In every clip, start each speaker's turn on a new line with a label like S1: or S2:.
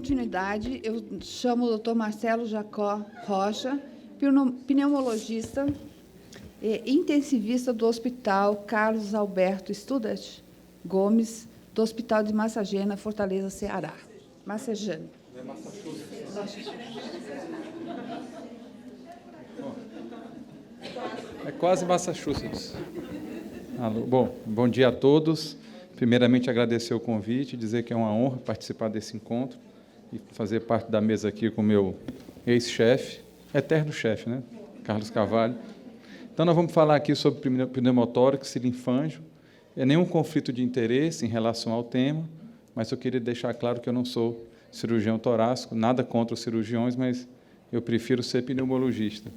S1: continuidade, eu chamo o Dr. Marcelo Jacó Rocha, pneumologista e intensivista do Hospital Carlos Alberto Studart Gomes, do Hospital de Massagena, Fortaleza, Ceará. Massagena.
S2: Não é Massachusetts. É quase Massachusetts. Alô. Bom dia a todos. Primeiramente, agradecer o convite, dizer que é uma honra participar desse encontro e fazer parte da mesa aqui com o meu ex-chefe, eterno chefe, né? Carlos Carvalho. Então, nós vamos falar aqui sobre pneumotórax e linfângio. É nenhum conflito de interesse em relação ao tema, mas eu queria deixar claro que eu não sou cirurgião torácico, nada contra os cirurgiões, mas eu prefiro ser pneumologista.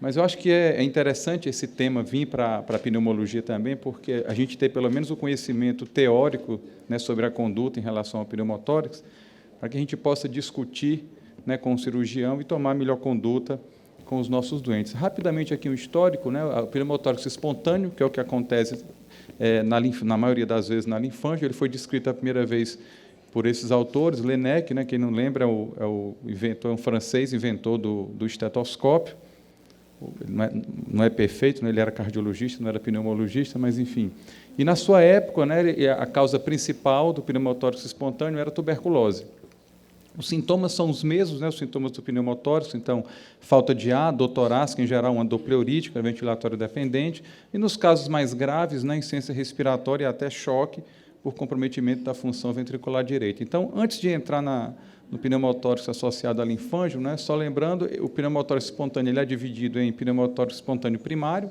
S2: Mas eu acho que é interessante esse tema vir para a pneumologia também, porque a gente tem pelo menos o conhecimento teórico, né, sobre a conduta em relação ao pneumotórax, para que a gente possa discutir, né, com o cirurgião e tomar a melhor conduta com os nossos doentes. Rapidamente aqui um histórico, né, o pneumotórax espontâneo, que é o que acontece na maioria das vezes na linfângio, ele foi descrito a primeira vez por esses autores, Laennec, né, quem não lembra, é um francês, inventor do estetoscópio. Não é perfeito, né? Ele era cardiologista, não era pneumologista, mas, enfim. E, na sua época, né, a causa principal do pneumotórax espontâneo era a tuberculose. Os sintomas são os mesmos, né, os sintomas do pneumotórax, então, falta de ar, dor torácica, em geral, uma dor pleurítica, ventilatório dependente, e, nos casos mais graves, né, insuficiência respiratória e até choque por comprometimento da função ventricular direita. Então, antes de entrar no pneumotórax associado a linfângio, né, só lembrando, o pneumotórax espontâneo ele é dividido em pneumotórax espontâneo primário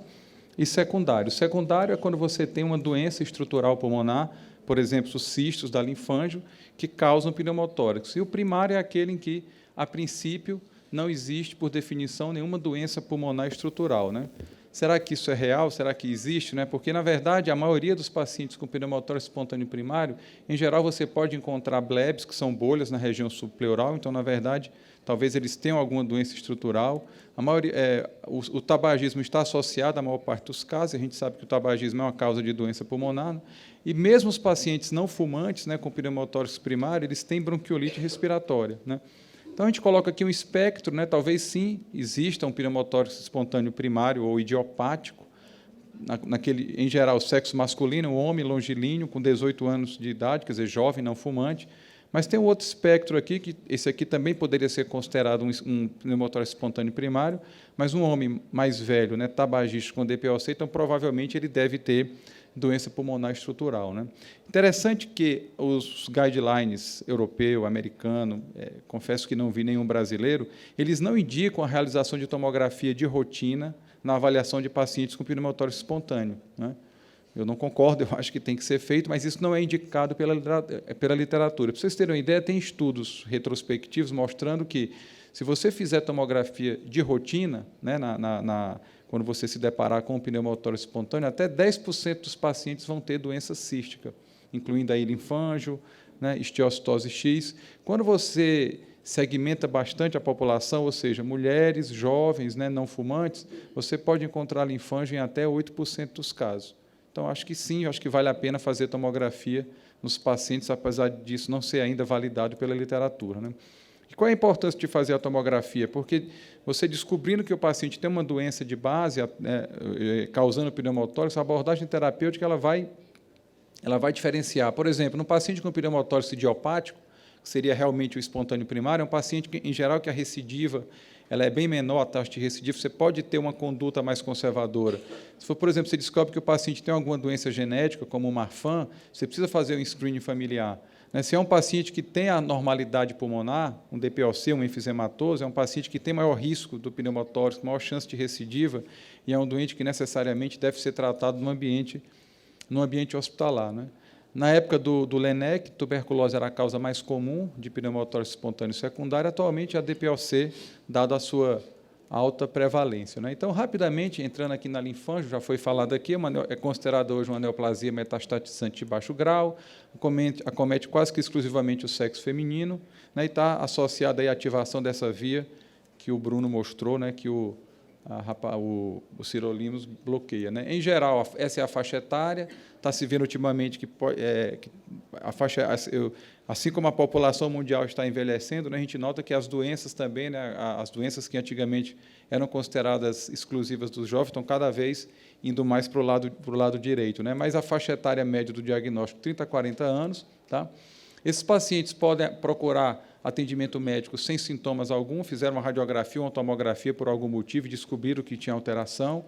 S2: e secundário. O secundário é quando você tem uma doença estrutural pulmonar, por exemplo, os cistos da linfângio, que causam pneumotórax. E o primário é aquele em que, a princípio, não existe, por definição, nenhuma doença pulmonar estrutural, né? Será que isso é real? Será que existe? Né? Porque, na verdade, a maioria dos pacientes com pneumotórax espontâneo primário, em geral, você pode encontrar blebs, que são bolhas na região subpleural, então, na verdade, talvez eles tenham alguma doença estrutural. O tabagismo está associado à maior parte dos casos, a gente sabe que o tabagismo é uma causa de doença pulmonar, né? E mesmo os pacientes não fumantes, né, com pneumotórax primário, eles têm bronquiolite respiratória, né? Então, a gente coloca aqui um espectro, né? Talvez, sim, exista um pneumotórax espontâneo primário ou idiopático, em geral, sexo masculino, um homem longilíneo, com 18 anos de idade, quer dizer, jovem, não fumante. Mas tem um outro espectro aqui, que esse aqui também poderia ser considerado um pneumotórax espontâneo primário, mas um homem mais velho, né, tabagista com DPOC, então, provavelmente, ele deve ter doença pulmonar estrutural, né? Interessante que os guidelines europeu, americano, confesso que não vi nenhum brasileiro, eles não indicam a realização de tomografia de rotina na avaliação de pacientes com pneumotórax espontâneo, né? Eu não concordo, eu acho que tem que ser feito, mas isso não é indicado pela literatura. Para vocês terem uma ideia, tem estudos retrospectivos mostrando que, se você fizer tomografia de rotina, né, quando você se deparar com um pneumotórax espontâneo, até 10% dos pacientes vão ter doença cística, incluindo aí linfângio, né, estiocitose X. Quando você segmenta bastante a população, ou seja, mulheres, jovens, né, não fumantes, você pode encontrar linfângio em até 8% dos casos. Então, acho que sim, acho que vale a pena fazer tomografia nos pacientes, apesar disso não ser ainda validado pela literatura, né? E qual é a importância de fazer a tomografia? Porque você descobrindo que o paciente tem uma doença de base, causando pneumotórax, a abordagem terapêutica ela vai diferenciar. Por exemplo, no paciente com pneumotórax idiopático, que seria realmente o espontâneo primário, é um paciente que, em geral, que a recidiva ela é bem menor, a taxa de recidiva, você pode ter uma conduta mais conservadora. Se for, por exemplo, você descobre que o paciente tem alguma doença genética, como o Marfan, você precisa fazer um screening familiar. Se é um paciente que tem a normalidade pulmonar, um DPOC, um enfisematoso, é um paciente que tem maior risco do pneumotórax, maior chance de recidiva, e é um doente que necessariamente deve ser tratado no ambiente hospitalar, né? Na época do Laennec, tuberculose era a causa mais comum de pneumotórax espontâneo secundário, atualmente a DPOC, dada a sua alta prevalência, né? Então, rapidamente, entrando aqui na linfângio, já foi falado aqui, é considerada hoje uma neoplasia metastatizante de baixo grau, acomete quase que exclusivamente o sexo feminino, né, e está associada aí à ativação dessa via que o Bruno mostrou, né, que o o sirolimus bloqueia, né? Em geral, essa é a faixa etária. Está se vendo ultimamente que a faixa, assim como a população mundial está envelhecendo, né, a gente nota que as doenças também, né, as doenças que antigamente eram consideradas exclusivas dos jovens, estão cada vez indo mais para o lado direito, né? Mas a faixa etária média do diagnóstico, 30 a 40 anos, tá? Esses pacientes podem procurar atendimento médico sem sintomas algum, fizeram uma radiografia ou uma tomografia por algum motivo e descobriram que tinha alteração,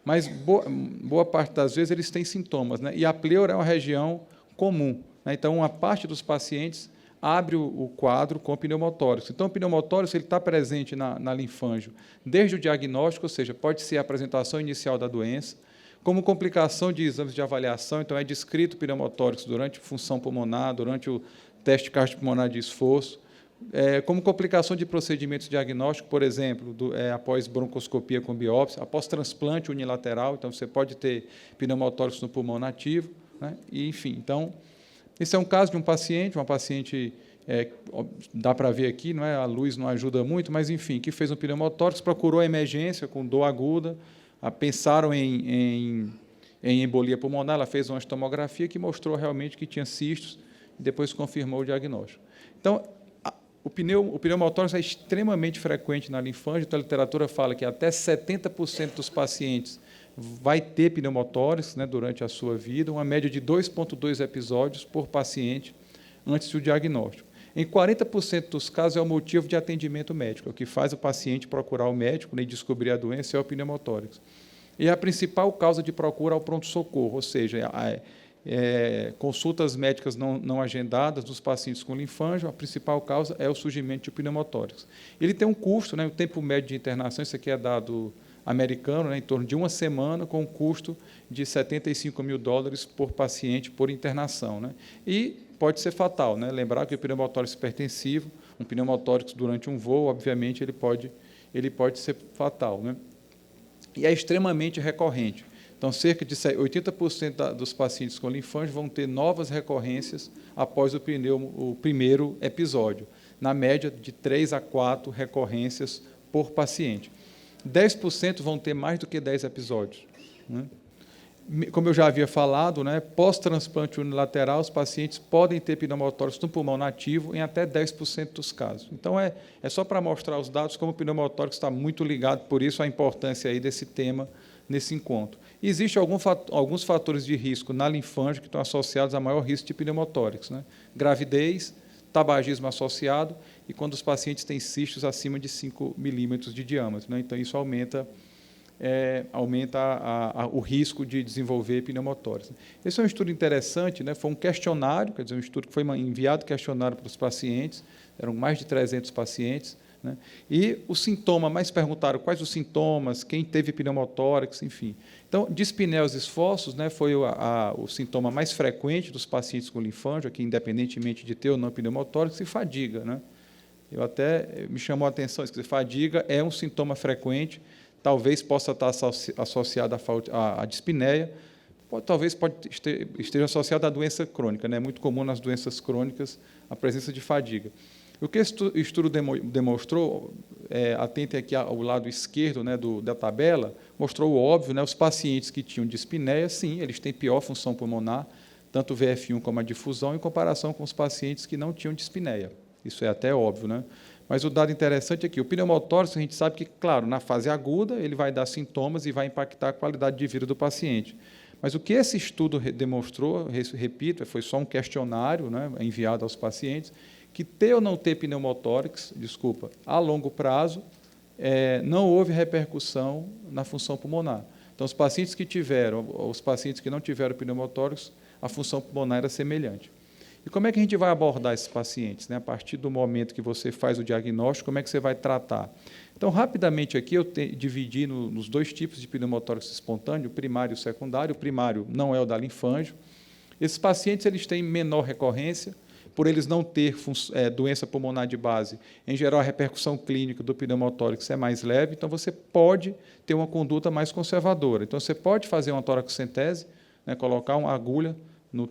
S2: mas boa parte das vezes eles têm sintomas, né? E a pleura é uma região comum, né? Então, uma parte dos pacientes abre o quadro com pneumotórax. Então, o pneumotórax está presente na linfângio desde o diagnóstico, ou seja, pode ser a apresentação inicial da doença, como complicação de exames de avaliação. Então, é descrito o pneumotórax durante função pulmonar, durante o teste cardiopulmonar de esforço, como complicação de procedimentos diagnósticos, por exemplo, após broncoscopia com biópsia, após transplante unilateral. Então, você pode ter pneumotórax no pulmão nativo, né? E, enfim, então, esse é um caso de uma paciente, dá para ver aqui, não é? A luz não ajuda muito, mas, enfim, que fez um pneumotórax, procurou a emergência com dor aguda, pensaram em embolia pulmonar, ela fez uma tomografia que mostrou realmente que tinha cistos, e depois confirmou o diagnóstico. Então, o pneumotórax é extremamente frequente na linfângio. Então, a literatura fala que até 70% dos pacientes vai ter pneumotórax, né, durante a sua vida, uma média de 2,2 episódios por paciente antes do diagnóstico. Em 40% dos casos é o motivo de atendimento médico, o que faz o paciente procurar o médico, né, e descobrir a doença é o pneumotórax. E a principal causa de procura é o pronto-socorro, ou seja, consultas médicas não agendadas dos pacientes com linfângio, a principal causa é o surgimento de pneumotórax. Ele tem um custo, né, o tempo médio de internação, isso aqui é dado americano, né, em torno de uma semana, com um custo de $75 mil por paciente por internação, né? E pode ser fatal, né? Lembrar que o pneumotórax hipertensivo, um pneumotórax durante um voo, obviamente, ele pode ser fatal, né? E é extremamente recorrente. Então, cerca de 80% dos pacientes com linfângio vão ter novas recorrências após o primeiro episódio, na média de 3 a 4 recorrências por paciente. 10% vão ter mais do que 10 episódios, né? Como eu já havia falado, né, pós-transplante unilateral, os pacientes podem ter pneumotórax no pulmão nativo em até 10% dos casos. Então, é só para mostrar os dados como o pneumotórax está muito ligado, por isso a importância aí desse tema nesse encontro. Existem alguns fatores de risco na linfângio que estão associados a maior risco de pneumotórax, né? Gravidez, tabagismo associado e quando os pacientes têm cistos acima de 5 milímetros de diâmetro, né? Então, isso aumenta o risco de desenvolver pneumotórax. Esse é um estudo interessante, né? Foi um questionário, quer dizer, um estudo que foi enviado questionário para os pacientes, eram mais de 300 pacientes, né? E o sintoma, mais perguntaram quais os sintomas, quem teve pneumotórax, enfim. Então, dispneia aos esforços, né, foi o sintoma mais frequente dos pacientes com linfângio, aqui, independentemente de ter ou não pneumotórax, e fadiga, né? Me chamou a atenção, que fadiga é um sintoma frequente, talvez possa estar associado à dispneia, talvez esteja associado à doença crônica, né? É muito comum nas doenças crônicas a presença de fadiga. O que esse estudo demonstrou, atentem aqui ao lado esquerdo, né, da tabela, mostrou o óbvio, né, os pacientes que tinham dispneia, sim, eles têm pior função pulmonar, tanto o VF1 como a difusão, em comparação com os pacientes que não tinham dispneia. Isso é até óbvio, né? Mas o dado interessante é que o pneumotórax, a gente sabe que, claro, na fase aguda, ele vai dar sintomas e vai impactar a qualidade de vida do paciente. Mas o que esse estudo demonstrou, repito, foi só um questionário, né, enviado aos pacientes, que ter ou não ter pneumotórax, a longo prazo, não houve repercussão na função pulmonar. Então, os pacientes que não tiveram pneumotórax, a função pulmonar era semelhante. E como é que a gente vai abordar esses pacientes, né? A partir do momento que você faz o diagnóstico, como é que você vai tratar? Então, rapidamente aqui, eu dividi nos dois tipos de pneumotórax espontâneo, o primário e o secundário. O primário não é o da linfângio. Esses pacientes eles têm menor recorrência, por eles não ter doença pulmonar de base. Em geral, a repercussão clínica do pneumotórax é mais leve, então você pode ter uma conduta mais conservadora. Então, você pode fazer uma toraxentese, né, colocar uma agulha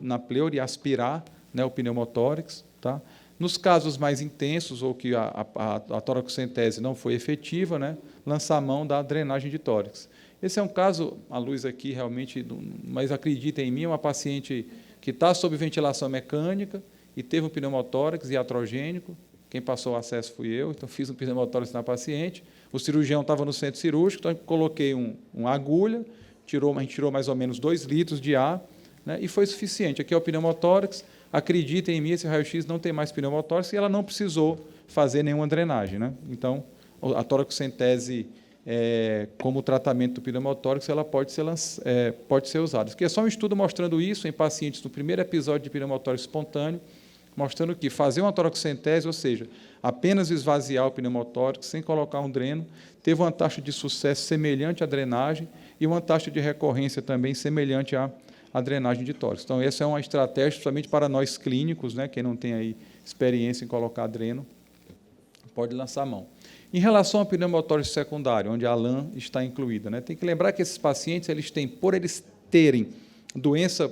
S2: na pleura e aspirar, né, o pneumotórax, tá? Nos casos mais intensos, ou que a toraxentese não foi efetiva, né, lançar mão da drenagem de tórax. Esse é um caso, a luz aqui realmente, mas acreditem em mim, é uma paciente que está sob ventilação mecânica e teve um pneumotórax iatrogênico. Quem passou o acesso fui eu, então fiz um pneumotórax na paciente. O cirurgião estava no centro cirúrgico, então coloquei uma agulha, a gente tirou mais ou menos 2 litros de ar, né, e foi suficiente. Aqui é o pneumotórax. Acreditem em mim, esse raio-x não tem mais pneumotórax e ela não precisou fazer nenhuma drenagem, né? Então, a toracocentese, como tratamento do pneumotórax, ela pode ser usada. Aqui é só um estudo mostrando isso em pacientes no primeiro episódio de pneumotórax espontâneo, mostrando que fazer uma toracocentese, ou seja, apenas esvaziar o pneumotórax sem colocar um dreno, teve uma taxa de sucesso semelhante à drenagem e uma taxa de recorrência também semelhante à drenagem de tórax. Então, essa é uma estratégia, principalmente para nós clínicos, né, quem não tem aí experiência em colocar dreno, pode lançar mão. Em relação ao pneumotórax secundário, onde a LAN está incluída, né, tem que lembrar que esses pacientes, por eles terem doença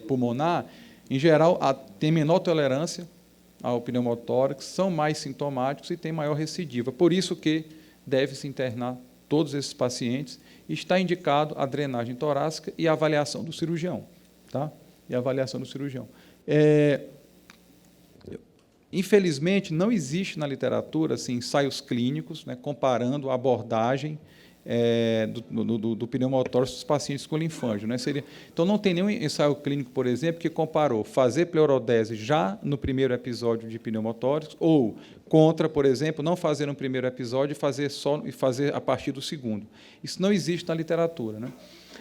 S2: pulmonar, em geral, têm menor tolerância ao pneumotórax, são mais sintomáticos e têm maior recidiva. Por isso que deve-se internar todos esses pacientes e está indicado a drenagem torácica e a avaliação do cirurgião. Tá? E a avaliação do cirurgião. Infelizmente, não existe na literatura ensaios clínicos, né, comparando a abordagem do pneumotórax dos pacientes com linfângio, né? Então, não tem nenhum ensaio clínico, por exemplo, que comparou fazer pleurodese já no primeiro episódio de pneumotórax ou contra, por exemplo, não fazer no primeiro episódio e fazer a partir do segundo. Isso não existe na literatura, né?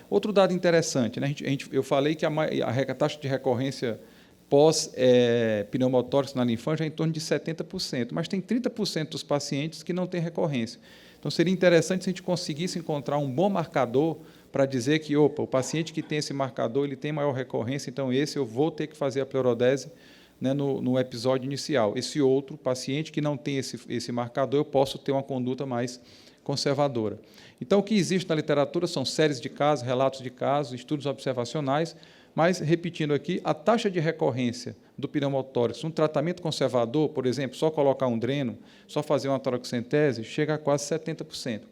S2: Outro dado interessante, né? Eu falei que a taxa de recorrência pós-pneumotórax na linfângio é em torno de 70%, mas tem 30% dos pacientes que não têm recorrência. Então, seria interessante se a gente conseguisse encontrar um bom marcador para dizer que, o paciente que tem esse marcador, ele tem maior recorrência, então esse eu vou ter que fazer a pleurodese, né, no episódio inicial. Esse outro paciente que não tem esse marcador, eu posso ter uma conduta mais conservadora. Então, o que existe na literatura são séries de casos, relatos de casos, estudos observacionais, mas, repetindo aqui, a taxa de recorrência do pneumotórax, um tratamento conservador, por exemplo, só colocar um dreno, só fazer uma toracocentese, chega a quase 70%.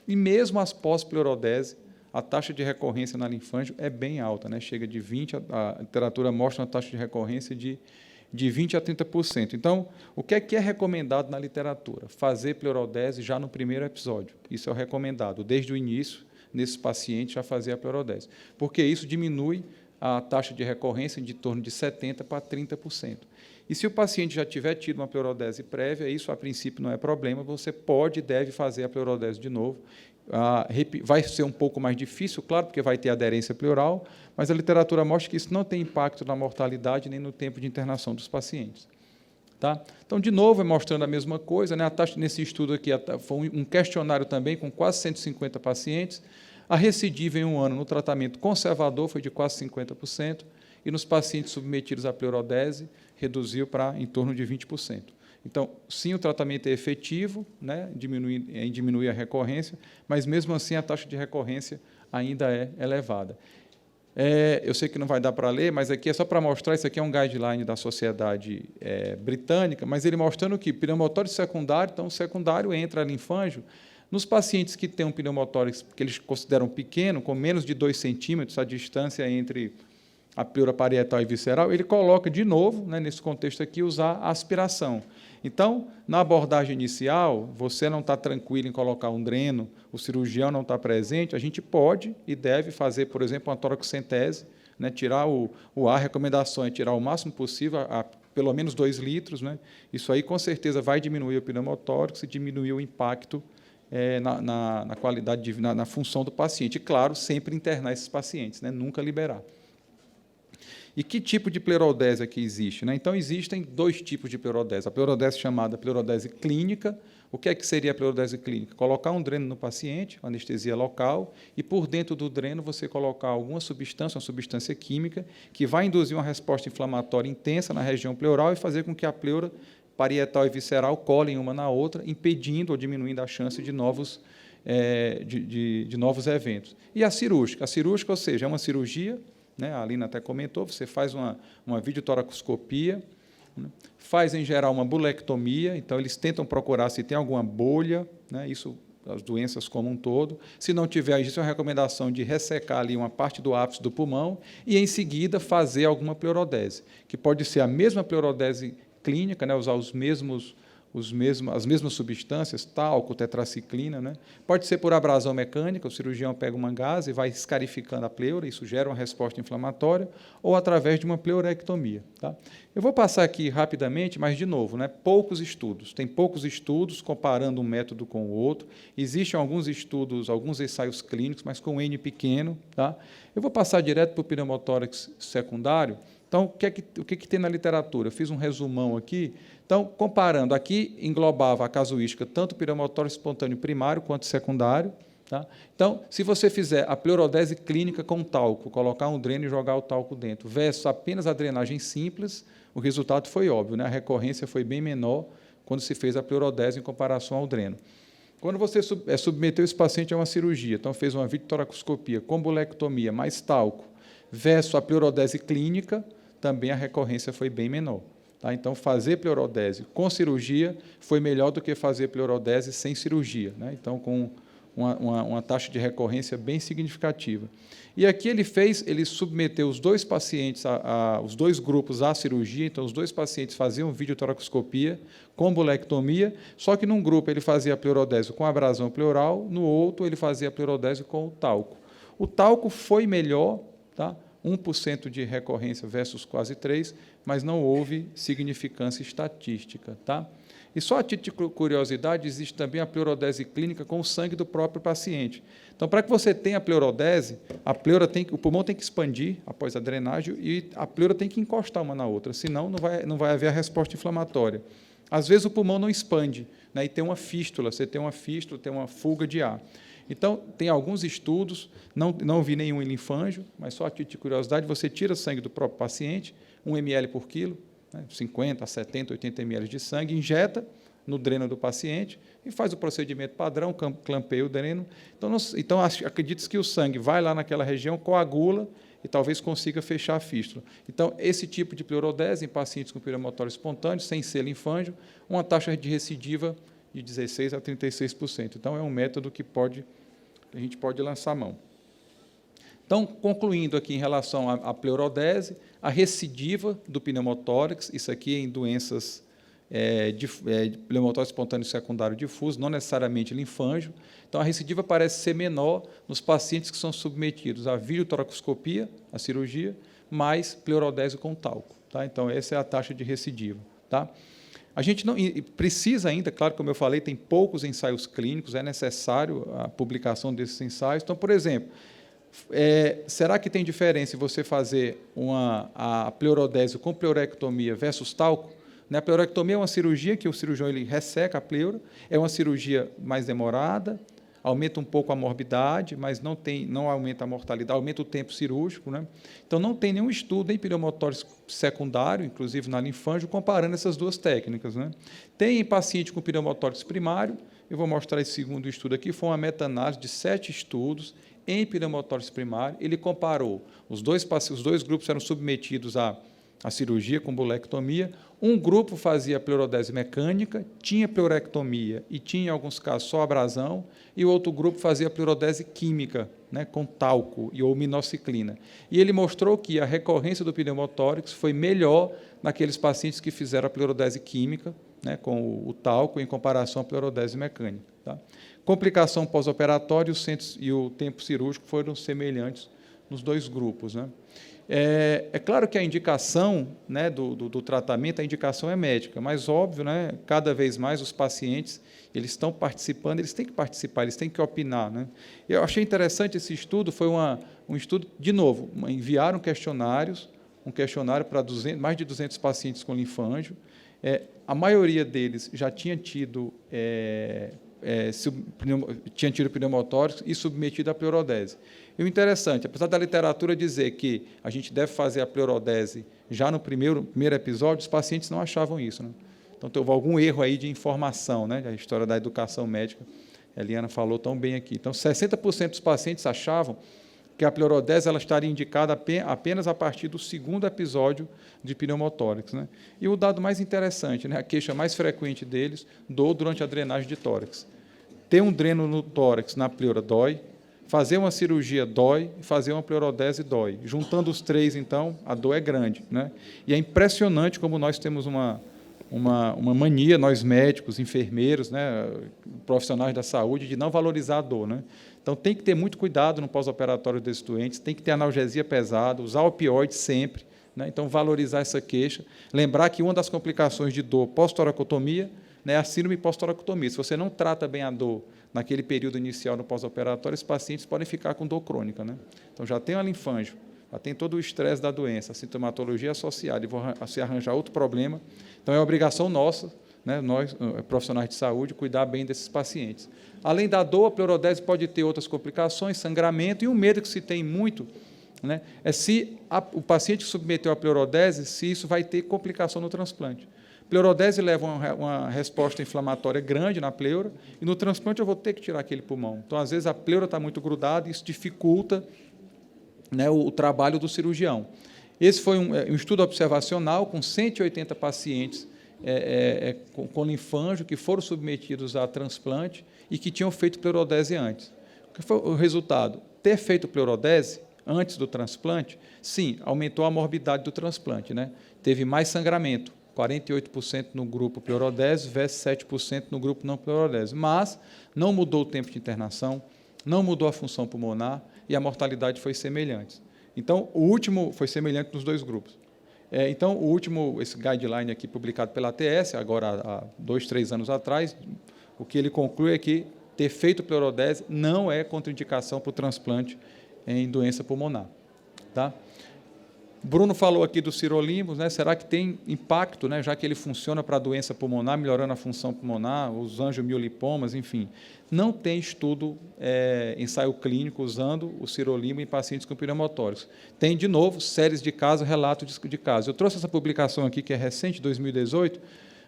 S2: E mesmo as pós-pleurodese, a taxa de recorrência na linfângio é bem alta, né? Chega de 20%, a literatura mostra uma taxa de recorrência de 20% a 30%. Então, o que é recomendado na literatura? Fazer pleurodese já no primeiro episódio. Isso é o recomendado, desde o início, nesses pacientes, já fazer a pleurodese, porque isso diminui a taxa de recorrência de torno de 70% para 30%. E se o paciente já tiver tido uma pleurodese prévia, isso a princípio não é problema, você pode e deve fazer a pleurodese de novo. Vai ser um pouco mais difícil, claro, porque vai ter aderência pleural, mas a literatura mostra que isso não tem impacto na mortalidade nem no tempo de internação dos pacientes. Tá? Então, de novo, mostrando a mesma coisa, né? A taxa nesse estudo aqui foi um questionário também com quase 150 pacientes. A recidiva em um ano no tratamento conservador foi de quase 50%, e nos pacientes submetidos à pleurodese reduziu para em torno de 20%. Então, sim, o tratamento é efetivo, né, diminui a recorrência, mas, mesmo assim, a taxa de recorrência ainda é elevada. Eu sei que não vai dar para ler, mas aqui é só para mostrar, isso aqui é um guideline da Sociedade Britânica, mas ele mostrando que pneumotórax secundário, então, o secundário entra linfângio. Nos pacientes que têm um pneumotórax que eles consideram pequeno, com menos de 2 centímetros, a distância entre a pleura parietal e visceral, ele coloca de novo, né, nesse contexto aqui, usar a aspiração. Então, na abordagem inicial, você não está tranquilo em colocar um dreno, o cirurgião não está presente, a gente pode e deve fazer, por exemplo, uma toracocentese, né, tirar o ar. A recomendação é tirar o máximo possível, pelo menos 2 litros. Né? Isso aí, com certeza, vai diminuir o pneumotórax e diminuir o impacto na qualidade, na função do paciente. E, claro, sempre internar esses pacientes, né? Nunca liberar. E que tipo de pleurodese aqui existe? Né? Então, existem 2 tipos de pleurodese. A pleurodese chamada pleurodese clínica. O que seria a pleurodese clínica? Colocar um dreno no paciente, anestesia local, e por dentro do dreno você colocar alguma substância, uma substância química, que vai induzir uma resposta inflamatória intensa na região pleural e fazer com que a pleura parietal e visceral colhem uma na outra, impedindo ou diminuindo a chance de novos eventos. E a cirúrgica? A cirúrgica, ou seja, é uma cirurgia, né, a Alina até comentou, você faz uma videotoracoscopia, né, faz, em geral, uma bulectomia, então eles tentam procurar se tem alguma bolha, né, isso as doenças como um todo. Se não tiver, existe uma recomendação de ressecar ali uma parte do ápice do pulmão e, em seguida, fazer alguma pleurodese, que pode ser a mesma pleurodese clínica, né, usar as mesmas substâncias, talco, tetraciclina, né? Pode ser por abrasão mecânica, o cirurgião pega uma gase e vai escarificando a pleura, isso gera uma resposta inflamatória, ou através de uma pleurectomia. Tá? Eu vou passar aqui rapidamente, mas, de novo, né, poucos estudos. Tem poucos estudos comparando um método com o outro. Existem alguns estudos, alguns ensaios clínicos, mas com N pequeno. Tá? Eu vou passar direto para o pneumotórax secundário. Então, o que tem na literatura? Eu fiz um resumão aqui. Então, comparando, aqui englobava a casuística tanto pneumotórax espontâneo primário quanto secundário. Tá? Então, se você fizer a pleurodese clínica com talco, colocar um dreno e jogar o talco dentro, versus apenas a drenagem simples, o resultado foi óbvio, né? A recorrência foi bem menor quando se fez a pleurodese em comparação ao dreno. Quando você submeteu esse paciente a uma cirurgia, então fez uma videotoracoscopia com bulectomia mais talco, versus a pleurodese clínica, também a recorrência foi bem menor. Tá? Então, fazer pleurodese com cirurgia foi melhor do que fazer pleurodese sem cirurgia, né? Então, com uma taxa de recorrência bem significativa. E aqui ele submeteu os dois pacientes, os dois grupos à cirurgia, então os dois pacientes faziam videotoracoscopia com bulectomia, só que num grupo ele fazia a pleurodese com abrasão pleural, no outro ele fazia a pleurodese com o talco. O talco foi melhor, tá? 1% de recorrência versus quase 3%, mas não houve significância estatística. Tá? E só a título de curiosidade, existe também a pleurodese clínica com o sangue do próprio paciente. Então, para que você tenha a pleurodese, o pulmão tem que expandir após a drenagem e a pleura tem que encostar uma na outra, senão não vai haver a resposta inflamatória. Às vezes o pulmão não expande, né, e tem uma fístula, tem uma fuga de ar. Então, tem alguns estudos, não vi nenhum em linfângio, mas só a título de curiosidade, você tira sangue do próprio paciente, 1 ml por quilo, né, 50, 70, 80 ml de sangue, injeta no dreno do paciente e faz o procedimento padrão, clampeia o dreno. Então acredita-se que o sangue vai lá naquela região, coagula e talvez consiga fechar a fístula. Então, esse tipo de pleurodese em pacientes com pneumotórax espontâneo, sem ser linfângio, uma taxa de recidiva de 16% a 36%. Então, é um método que a gente pode lançar mão. Então, concluindo aqui em relação à pleurodese, a recidiva do pneumotórax, isso aqui em doenças de pneumotórax espontâneo secundário difuso, não necessariamente linfângio. Então, a recidiva parece ser menor nos pacientes que são submetidos à videotoracoscopia, a cirurgia, mais pleurodese com talco. Tá? Então, essa é a taxa de recidiva. Tá? A gente não precisa ainda, claro, como eu falei, tem poucos ensaios clínicos, é necessário a publicação desses ensaios. Então, por exemplo, será que tem diferença você fazer a pleurodese com pleurectomia versus talco? A pleurectomia é uma cirurgia que o cirurgião ele resseca a pleura, é uma cirurgia mais demorada, aumenta um pouco a morbidade, mas não aumenta a mortalidade, aumenta o tempo cirúrgico. Né? Então, não tem nenhum estudo em pneumotórax secundário, inclusive na linfângio, comparando essas duas técnicas. Né? Tem em paciente com pneumotórax primário, eu vou mostrar esse segundo estudo aqui, foi uma meta-análise de 7 estudos em pneumotórax primário, ele comparou, os dois grupos eram submetidos à cirurgia com bulectomia, um grupo fazia pleurodese mecânica, tinha pleurectomia e tinha, em alguns casos, só abrasão, e o outro grupo fazia pleurodese química, né, com talco ou minociclina. E ele mostrou que a recorrência do pneumotórax foi melhor naqueles pacientes que fizeram a pleurodese química, né, com o talco, em comparação à pleurodese mecânica. Tá? Complicação pós-operatória e o tempo cirúrgico foram semelhantes nos dois grupos. Né? É claro que a indicação, né, do tratamento, a indicação é médica, mas, óbvio, né, cada vez mais os pacientes eles estão participando, eles têm que participar, eles têm que opinar. Né? Eu achei interessante esse estudo, foi um estudo, de novo, enviaram um questionário para mais de 200 pacientes com linfângio, a maioria deles já tinha tido pneumotórax e submetido à pleurodese. E o interessante, apesar da literatura dizer que a gente deve fazer a pleurodese já no primeiro episódio, os pacientes não achavam isso. Né? Então, houve algum erro aí de informação, né? A história da educação médica, a Eliana falou tão bem aqui. Então, 60% dos pacientes achavam que a pleurodese ela estaria indicada apenas a partir do segundo episódio de pneumotórax. Né? E o dado mais interessante, né? A queixa mais frequente deles, dor durante a drenagem de tórax. ter um dreno no tórax, na pleura, dói. Fazer uma cirurgia dói, e fazer uma pleurodese dói. Juntando os três, então, a dor é grande, né? E é impressionante como nós temos uma mania, nós médicos, enfermeiros, né, profissionais da saúde, de não valorizar a dor, né? Então, tem que ter muito cuidado no pós-operatório desses doentes, tem que ter analgesia pesada, usar opioide sempre, né? Então, valorizar essa queixa. Lembrar que uma das complicações de dor pós-toracotomia, né, é a síndrome pós-toracotomia. Se você não trata bem a dor naquele período inicial no pós-operatório, os pacientes podem ficar com dor crônica, né? Então, já tem a linfangio, já tem todo o estresse da doença, a sintomatologia associada, e vão se arranjar outro problema. Então, é obrigação nossa, né, nós, profissionais de saúde, cuidar bem desses pacientes. Além da dor, a pleurodese pode ter outras complicações, sangramento, e um medo que se tem muito, né, é se o paciente que submeteu a pleurodese, se isso vai ter complicação no transplante. Pleurodese leva uma resposta inflamatória grande na pleura, e no transplante eu vou ter que tirar aquele pulmão. Então, às vezes, a pleura está muito grudada e isso dificulta, né, o trabalho do cirurgião. Esse foi um estudo observacional com 180 pacientes com linfangio que foram submetidos a transplante e que tinham feito pleurodese antes. O que foi o resultado? Ter feito pleurodese antes do transplante, sim, aumentou a morbidade do transplante, né? Teve mais sangramento, 48% no grupo pleurodese versus 7% no grupo não pleurodese, mas não mudou o tempo de internação, não mudou a função pulmonar e a mortalidade foi semelhante. Então, o último foi semelhante nos dois grupos. Então, o último, esse guideline aqui publicado pela ATS, agora há 2, 3 anos atrás, o que ele conclui é que ter feito pleurodese não é contraindicação para o transplante em doença pulmonar. Tá? Bruno falou aqui do sirolimus, né? Será que tem impacto, né? Já que ele funciona para a doença pulmonar, melhorando a função pulmonar, os angiomiolipomas, enfim. Não tem estudo, ensaio clínico, usando o sirolimus em pacientes com pneumotórax. Tem, de novo, séries de casos, relatos de casos. Eu trouxe essa publicação aqui, que é recente, 2018,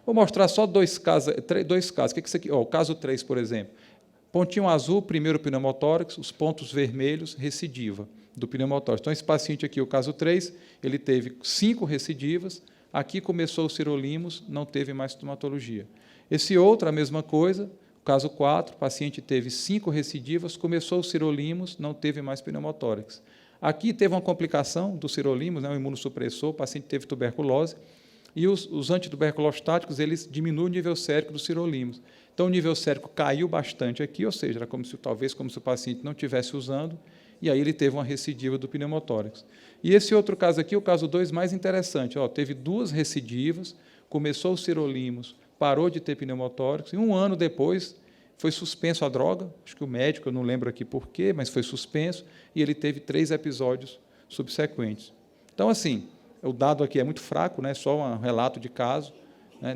S2: vou mostrar só dois casos. O que é isso aqui? O caso 3, por exemplo. Pontinho azul, primeiro pneumotórax, os pontos vermelhos, recidiva do pneumotórax. Então, esse paciente aqui, o caso 3, ele teve 5 recidivas, aqui começou o sirolimus, não teve mais sintomatologia. Esse outro, a mesma coisa, o caso 4, o paciente teve 5 recidivas, começou o sirolimus, não teve mais pneumotórax. Aqui teve uma complicação do sirolimus, né, um imunossupressor, o paciente teve tuberculose, e os antituberculostáticos, eles diminuem o nível sérico do sirolimus. Então, o nível sérico caiu bastante aqui, ou seja, era talvez como se o paciente não estivesse usando, e aí ele teve uma recidiva do pneumotórax. E esse outro caso aqui, o caso 2, mais interessante. Teve 2 recidivas, começou o sirolimus, parou de ter pneumotórax, e 1 ano depois foi suspenso a droga, acho que o médico, eu não lembro aqui por quê, mas foi suspenso, e ele teve 3 episódios subsequentes. Então, assim, o dado aqui é muito fraco, né, só um relato de caso, né,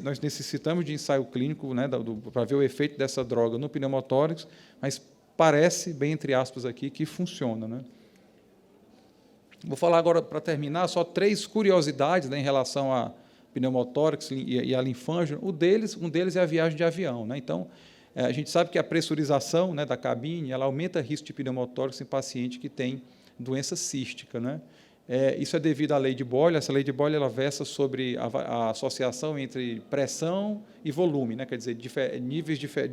S2: nós necessitamos de ensaio clínico, né, para ver o efeito dessa droga no pneumotórax, mas parece, bem entre aspas aqui, que funciona, né? Vou falar agora, para terminar, só 3 curiosidades, né, em relação a pneumotórax e a linfangio. Um deles é a viagem de avião, né? Então, a gente sabe que a pressurização, né, da cabine, ela aumenta o risco de pneumotórax em paciente que tem doença cística, né? Isso é devido à lei de Boyle. Essa lei de Boyle ela versa sobre a associação entre pressão e volume, né? Quer dizer,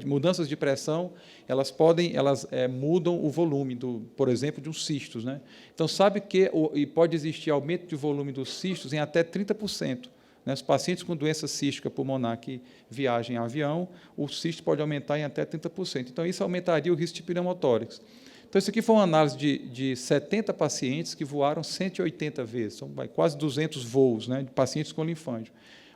S2: mudanças de pressão, elas mudam o volume, por exemplo, de um cistos, né? Então, sabe que pode existir aumento de volume dos cistos em até 30%. Né? Os pacientes com doença cística pulmonar que viajem em avião, o cisto pode aumentar em até 30%. Então, isso aumentaria o risco de pneumotórax. Então, isso aqui foi uma análise de 70 pacientes que voaram 180 vezes, são quase 200 voos, né, de pacientes com linfangio.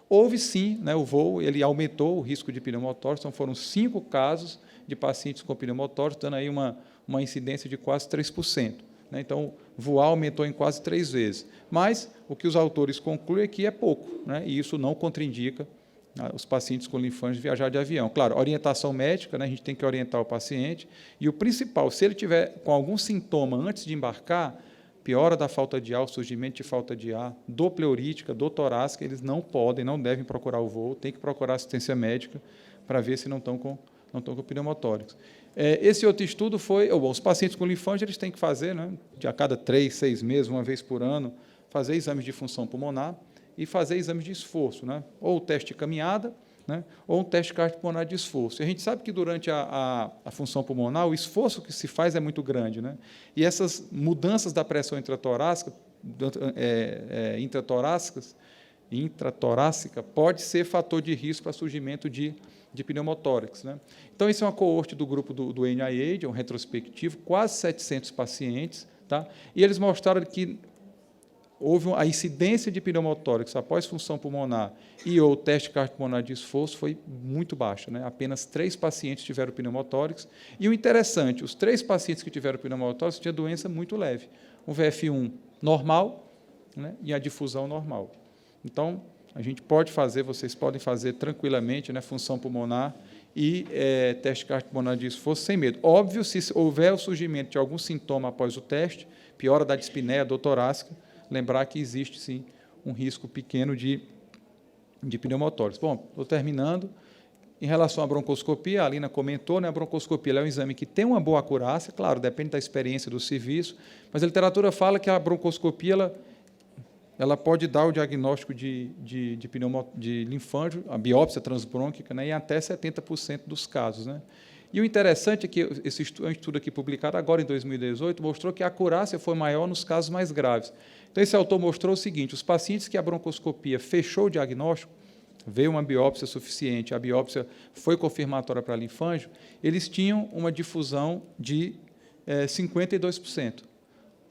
S2: Houve, sim, né, o voo, ele aumentou o risco de pneumotórax, então foram 5 casos de pacientes com pneumotórax, dando aí uma incidência de quase 3%. Né, então, voar aumentou em quase 3 vezes. Mas o que os autores concluem é que é pouco, né, e isso não contraindica os pacientes com linfangio viajar de avião. Claro, orientação médica, né, a gente tem que orientar o paciente, e o principal, se ele tiver com algum sintoma antes de embarcar, piora da falta de ar, surgimento de falta de ar, dor pleurítica, dor torácica, eles não devem procurar o voo, tem que procurar assistência médica para ver se não estão com pneumotórax. Esse outro estudo foi, os pacientes com linfangio, eles têm que fazer, né, a cada 3, 6 meses, uma vez por ano, fazer exames de função pulmonar, e fazer exames de esforço, né? Ou o teste de caminhada, né? Ou um teste cardiopulmonar de esforço. E a gente sabe que durante a função pulmonar, o esforço que se faz é muito grande, né? E essas mudanças da pressão intratorácica pode ser fator de risco para surgimento de pneumotórax, né? Então, isso é uma coorte do grupo do NIH, um retrospectivo, quase 700 pacientes, tá? E eles mostraram que houve a incidência de pneumotórax após função pulmonar e ou teste cardiopulmonar de esforço foi muito baixa, né? Apenas 3 pacientes tiveram pneumotórax. E o interessante, os 3 pacientes que tiveram pneumotórax tinham doença muito leve, um VF1 normal, né? E a difusão normal. Então, a gente pode fazer, vocês podem fazer tranquilamente, né? Função pulmonar e teste cardiopulmonar de esforço sem medo. Óbvio, se houver o surgimento de algum sintoma após o teste, piora da dispneia, dor torácica, lembrar que existe, sim, um risco pequeno de pneumotórax. Bom, estou terminando. Em relação à broncoscopia, a Alina comentou, né, a broncoscopia é um exame que tem uma boa acurácia, claro, depende da experiência do serviço, mas a literatura fala que a broncoscopia ela pode dar o diagnóstico de linfângio, a biópsia transbrônquica, né, em até 70% dos casos, né? E o interessante é que esse estudo aqui publicado agora em 2018 mostrou que a acurácia foi maior nos casos mais graves. Então, esse autor mostrou o seguinte: os pacientes que a broncoscopia fechou o diagnóstico, veio uma biópsia suficiente, a biópsia foi confirmatória para linfângio, eles tinham uma difusão de 52%.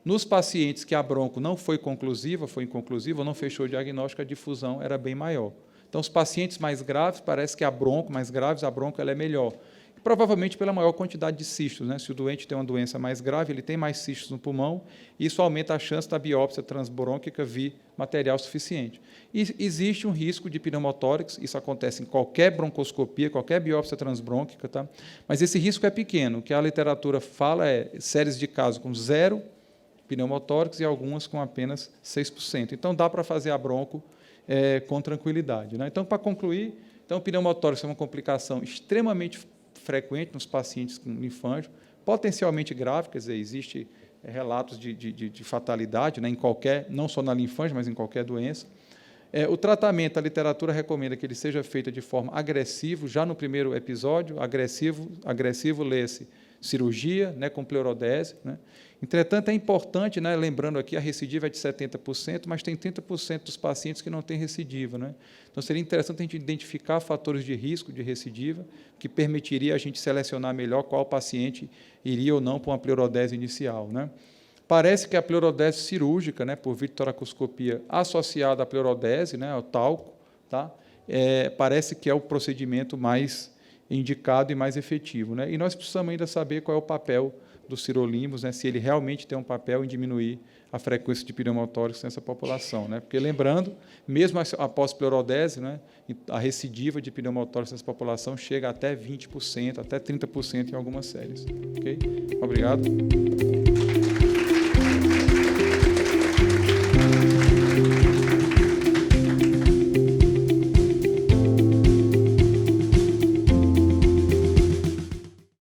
S2: Nos pacientes que a bronco não foi conclusiva, foi inconclusiva, não fechou o diagnóstico, a difusão era bem maior. Então, os pacientes mais graves, parece que a bronco, mais graves, a bronco ela é melhor. Provavelmente pela maior quantidade de cistos, né? Se o doente tem uma doença mais grave, ele tem mais cistos no pulmão, e isso aumenta a chance da biópsia transbrônquica vir material suficiente. E existe um risco de pneumotórax, isso acontece em qualquer broncoscopia, qualquer biópsia transbrônquica, tá? Mas esse risco é pequeno. O que a literatura fala é séries de casos com 0 pneumotórax e algumas com apenas 6%. Então, dá para fazer a bronco com tranquilidade, né? Então, para concluir, então, o pneumotórax é uma complicação extremamente frequente nos pacientes com linfângio, potencialmente grave, quer dizer, existe relatos de fatalidade, né, em qualquer, não só na linfângio, mas em qualquer doença. O tratamento, a literatura recomenda que ele seja feito de forma agressiva, já no primeiro episódio, agressivo lê-se cirurgia, né, com pleurodese, né. Entretanto, é importante, né, lembrando aqui, a recidiva é de 70%, mas tem 30% dos pacientes que não têm recidiva, né. Então, seria interessante a gente identificar fatores de risco de recidiva, que permitiria a gente selecionar melhor qual paciente iria ou não para uma pleurodese inicial, né. Parece que a pleurodese cirúrgica, né, por vitreotoracoscopia associada à pleurodese, né, ao talco, tá, parece que é o procedimento mais indicado e mais efetivo, né. E nós precisamos ainda saber qual é o papel dos sirolimbos, né, se ele realmente tem um papel em diminuir a frequência de pneumotórax nessa população, né? Porque, lembrando, mesmo após pleurodese, né, a recidiva de pneumotórax nessa população chega até 20%, até 30% em algumas séries. Ok? Obrigado.